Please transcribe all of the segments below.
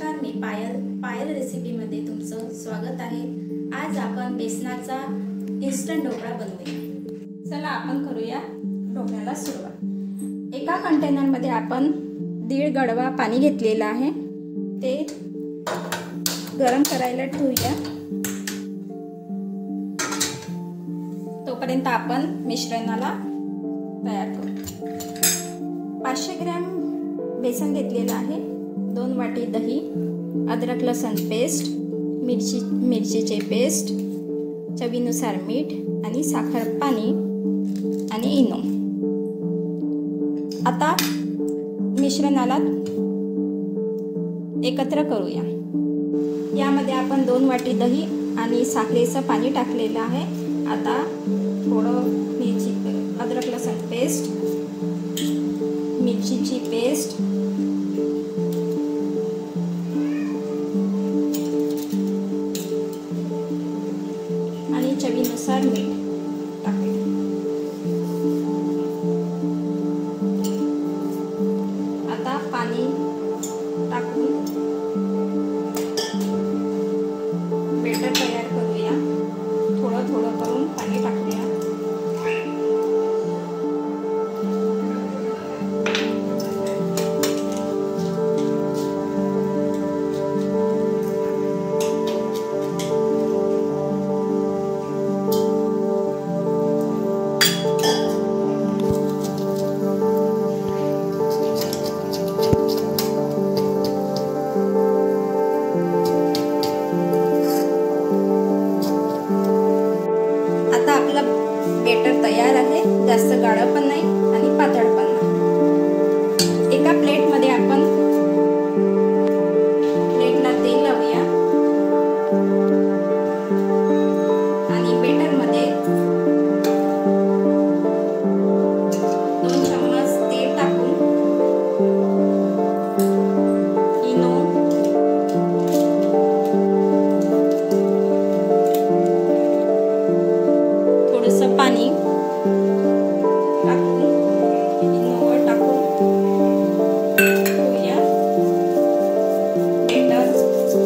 नमस्कार, मी पायल रेसिपीमध्ये तुमचं स्वागत आहे। आज आपण बेसनाचा इन्स्टंट ढोकळा बनवूया। चला आपण करूया ढोकळ्याला सुरुवात। एका कंटेनरमध्ये आपण 1.5 गडवा पाणी घेतलेलं आहे, ते गरम करायला ठेवूया। तोपर्यंत आपण मिश्रणाला तयार करू। 500 ग्रॅम बेसन घेतलेलं आहे, 2 वाटी दही, अद्रक लसूण पेस्ट, मिरचीचे पेस्ट, चवीनुसार मीठ आणि साखर, पाणी आणि इनो। आता मिश्रणाला एकत्र करूया। यामध्ये आपण 2 वाटी दही आणि साखरेचं पाणी टाकलेलं आहे। आता थोडं अद्रक लसूण पेस्ट, मिरचीची पेस्ट, आणि चवीनुसार मीठ टाकूया। आता पाणी टाकून बेटर तयार करूया। थोडं थोडं करून पाणी टाकूया। बेटर तयार आहे, जास्त गाढ पण नाही आणि पातळ पण नाही। एका प्लेटमध्ये आपण प्लेटला तेल लावूया आणि बेटरमध्ये 2 चम्मच तेल टाकून इनो, थोडंसं पाणी टाकून इनोवर टाकून ठेवूया। बेटर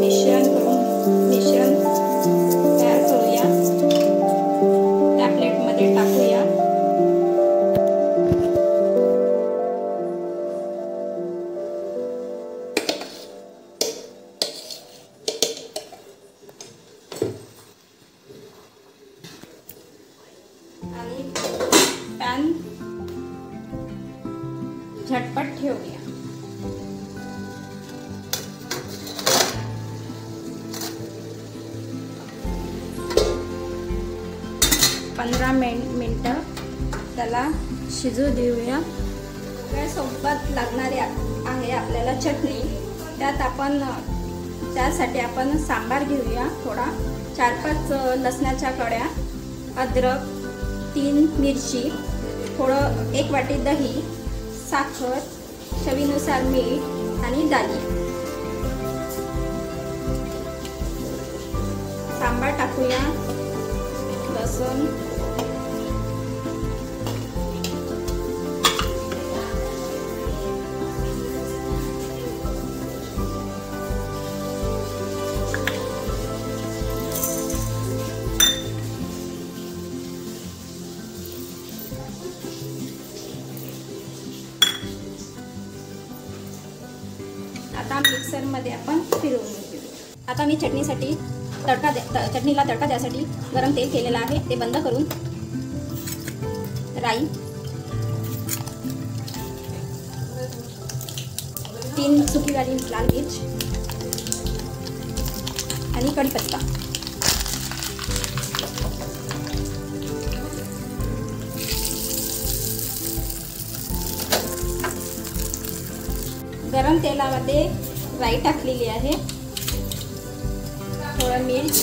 मिश्रण तयार करूया। त्या प्लेटमध्ये टाकूया। आणि पॅन झटपट ठेवूया। पंधरा मिनिटं त्याला शिजू देऊया। त्यासोबत लागणारी आहे आपल्याला चटणी। त्यासाठी आपण सांबार घेऊया। थोडा 4-5 लसणाच्या कळ्या, अद्रक, 3 मिरची, थोडं 1 वाटी दही, साखर, चवीनुसार मीठ आणि डाळी। सांबार टाकूया, लसूण, आता मिक्सरमध्ये आपण फिरवून घेऊ। आता मी चटणीला तडका द्यासाठी गरम तेल केलेलं आहे, ते बंद करून राई, 3 सुकीवाली लाल मिर्च आणि कढीपत्ता, गरम तेलामध्ये राई टाकलेली आहे, थोडं मिर्च,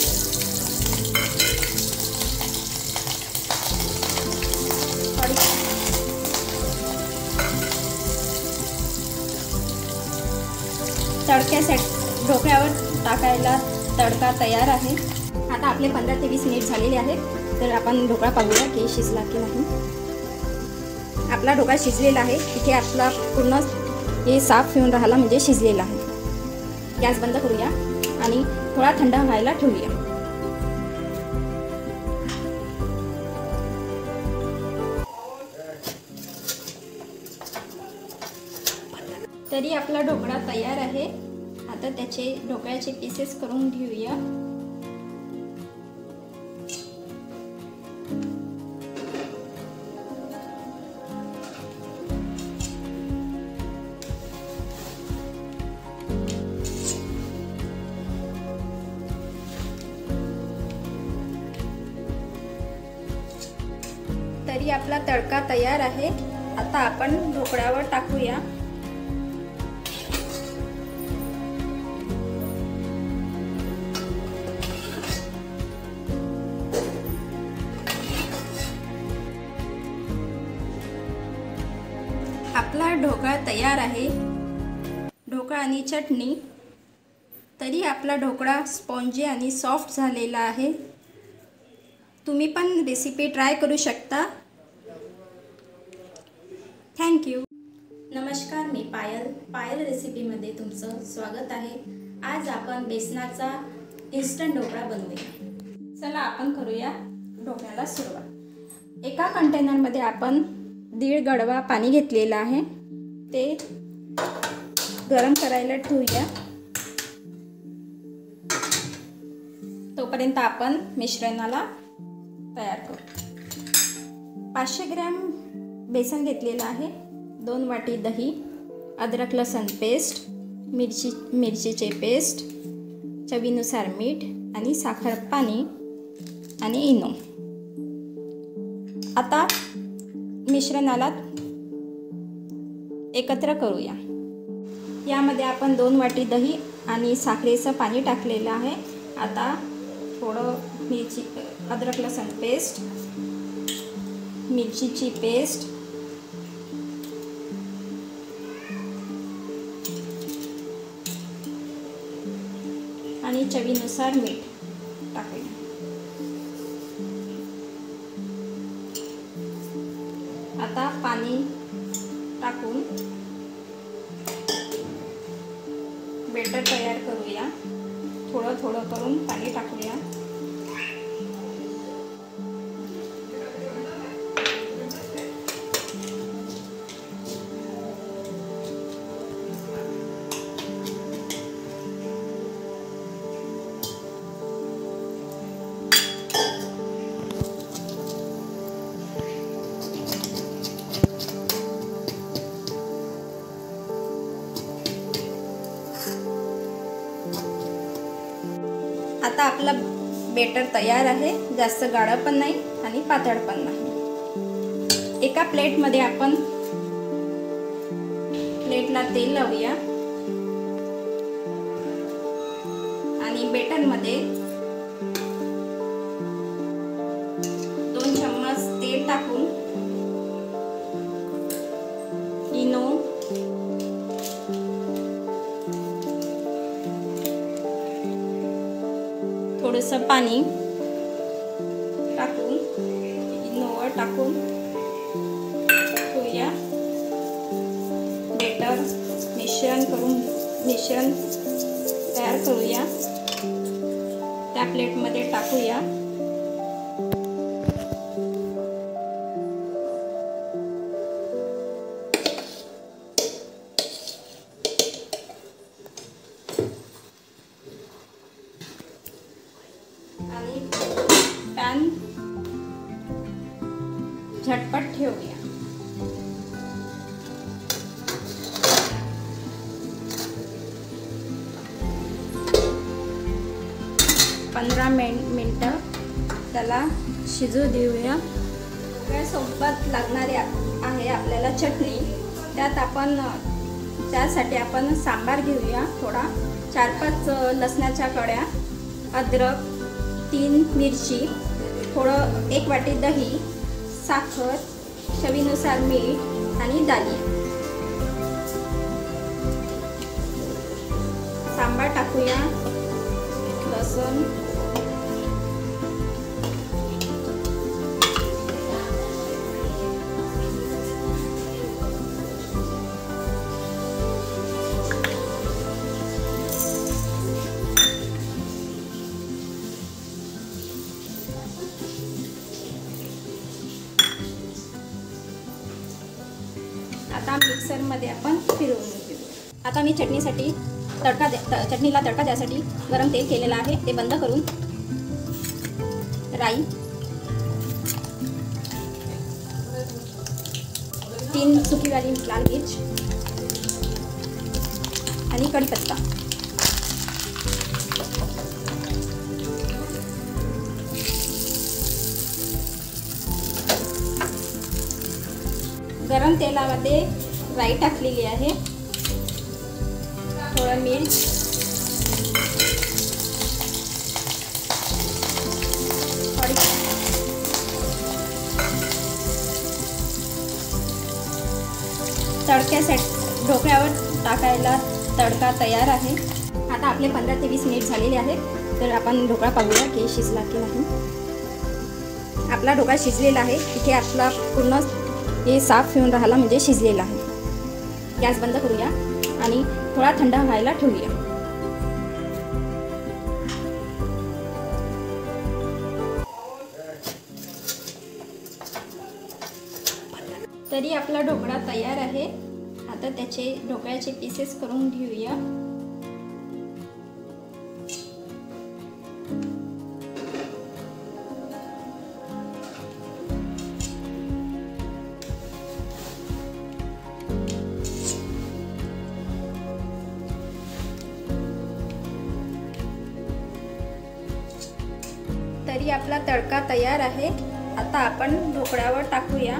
तडक्यासाठी ढोकळ्यावर टाकायला तडका तयार आहे। आता आपले 15 ते 20 मिनिट झालेले आहेत, तर आपण ढोकळा पाहूया की शिजला की नाही। आपला ढोकळा शिजलेला आहे। इथे आपला पूर्ण हे साफ होऊन राहिला, म्हणजे शिजलेला आहे। गॅस बंद करूया आणि थोडा थंड व्हायला ठेवूया. तरी आपला ढोकळा तयार आहे. आता त्याचे ढोकळ्याचे पीसेस करून घेऊया. तरी आपला तडका तयार आहे. आता आपण ढोकळ्यावर टाकूया. आपला ढोकळा तयार आहे. ढोकळा आणि चटणी. तरी आपला ढोकळा स्पॉन्जी आणि सॉफ्ट झालेला आहे. तुम्ही पण रेसिपी ट्राय करू शकता. थँक्यू. नमस्कार, मी पायल रेसिपीमध्ये तुमचं स्वागत आहे. आज आपण बेसनाचा इन्स्टंट ढोकळा बनवूया. चला आपण करूया ढोकळ्याला सुरुवात. एका कंटेनरमध्ये आपण 1.5 गडवा पाणी घेतलेलं आहे. ते गरम करायला ठेवूया. तोपर्यंत आपण मिश्रणाला तयार करू. 500 ग्रॅम बेसन घेतलेलं आहे. 2 वाटी दही, अद्रक लसूण पेस्ट, मिरचीचे पेस्ट, चवीनुसार मीठ आणि साखर, पाणी आणि इनो. आता मिश्रणाला एकत्र करूया. यामध्ये आपण 2 वाटी दही आणि साखरेचं पाणी टाकलेलं आहे. आता थोडं अद्रक लसूण पेस्ट, मिरचीची पेस्ट, आणि चवीनुसार मीठ टाकूया. आता पाणी टाकून बेटर तयार करूया. थोडं थोडं करून पाणी टाकूया. आता आपला बेटर तयार आहे. जास्त गाढ पण नाही आणि पातळ पण नाही. एका प्लेटमध्ये आपण प्लेटला तेल लावूया आणि बेटरमध्ये 2 चम्मच तेल टाकून इनो, थोडंसं पाणी टाकून इनोवर टाकून ठेवूया. बेटर मिश्रण तयार करूया. त्या प्लेटमध्ये टाकूया. आणि पॅन झटपट ठेवूया. 15 मिनिटं त्याला शिजू देऊया. त्यासोबत लागणारी आहे आपल्याला चटणी. त्यासाठी आपण सांबार घेऊया. थोडा 4-5 लसणाच्या कळ्या, अद्रक, 3 मिरची, थोडं 1 वाटी दही, साखर, चवीनुसार मीठ आणि दाली. सांबार टाकूया. लसूण, मिक्सरमध्ये आपण फिरवून घेऊ। आता मी चटणीला तडका द्यासाठी गरम तेल केलेलं आहे, ते बंद करून राई, 3 सुकीवाली लाल मिर्च आणि कढीपत्ता गरम तेलामध्ये राई टाकलेली आहे, थोडं मिर्च, तडक्यासाठी ढोकळ्यावर टाकायला तडका तयार आहे। आता आपले 15 ते 20 मिनिट झालेले आहेत, तर आपण ढोकळा पाहूया की शिजला की नाही। आपला ढोकळा शिजलेला आहे, इथे आपला पूर्ण हे साफ होऊन राहिला म्हणजे शिजलेला आहे। गॅस बंद करूया आणि थोडा थंड व्हायला ठेवूया। तरी आपला ढोकळा तयार आहे। आता त्याचे ढोकळ्याचे पीसेस करून घेऊया। तरी आपला तडका तयार आहे। आता आपण ढोकळ्यावर टाकूया।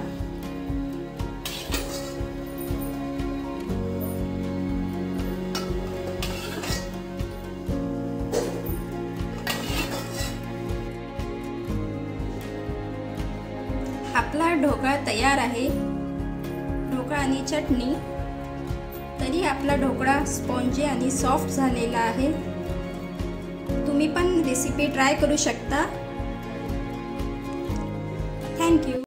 आपला ढोकळा तयार आहे, ढोकळा आणि चटणी। तरी आपला ढोकळा स्पॉन्जी आणि सॉफ्ट झालेला आहे। तुम्ही पण रेसिपी ट्राय करू शकता। Thank you.